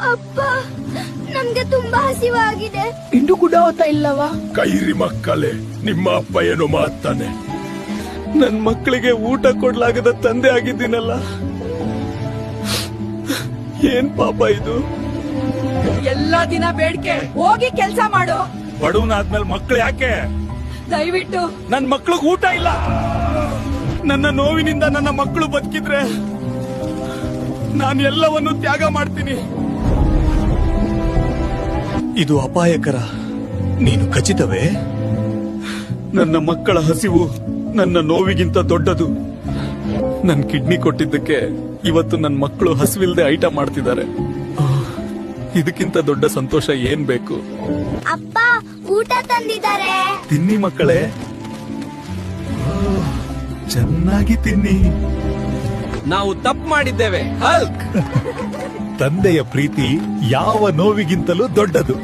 ಅಪ್ಪ, ನಮ್ಗೆ ತುಂಬಾ ಹಸಿವಾಗಿದೆ. ಇನ್ನು ಕೂಡ ಹೋಗ್ತಾ ಇಲ್ಲವಾ? ಕೈರಿ ಮಕ್ಕಳೇ, ನಿಮ್ಮ ಅಪ್ಪ ಏನು ಮಾಡ್ತಾನೆ? ನನ್ ಮಕ್ಕಳಿಗೆ ಊಟ ಕೊಡ್ಲಾಗದ ತಂದೆ ಆಗಿದ್ದೀನಲ್ಲ, ಏನ್ ಪಾಪ ಇದು? ಎಲ್ಲಾ ದಿನ ಬೇಡ್ಕೆ, ಹೋಗಿ ಕೆಲ್ಸ ಮಾಡು. ಬಡವನಾದ್ಮೇಲೆ ಮಕ್ಳು ಯಾಕೆ? ದಯವಿಟ್ಟು ನನ್ ಮಕ್ಳಿಗೆ ಊಟ ಇಲ್ಲ. ನನ್ನ ನೋವಿನಿಂದ ನನ್ನ ಮಕ್ಕಳು ಬದುಕಿದ್ರೆ ನಾನು ಎಲ್ಲವನ್ನು ತ್ಯಾಗ ಮಾಡ್ತೀನಿ. ಇದು ಅಪಾಯಕರ. ನೀನು ಖಚಿತವೇ? ನನ್ನ ಮಕ್ಕಳ ಹಸಿವು ನನ್ನ ನೋವಿಗಿಂತ ದೊಡ್ಡದು. ನನ್ ಕಿಡ್ನಿ ಕೊಟ್ಟಿದ್ದಕ್ಕೆ ಇವತ್ತು ನನ್ನ ಮಕ್ಕಳು ಹಸಿವಿಲ್ದೆ ಐಟ ಮಾಡ್ತಿದ್ದಾರೆ. ಇದಕ್ಕಿಂತ ದೊಡ್ಡ ಸಂತೋಷ ಏನ್ ಬೇಕು? ಅಪ್ಪ, ಊಟ ತಂದಿದ್ದಾರೆ. ತಿನ್ನಿ ಮಕ್ಕಳೇ, ಚೆನ್ನಾಗಿ ತಿನ್ನಿ. ನಾವು ತಪ್ಪು ಮಾಡಿದ್ದೇವೆ ಹಲ್ಕ್. ತಂದೆಯ ಪ್ರೀತಿ ಯಾವ ನೋವಿಗಿಂತಲೂ ದೊಡ್ಡದು.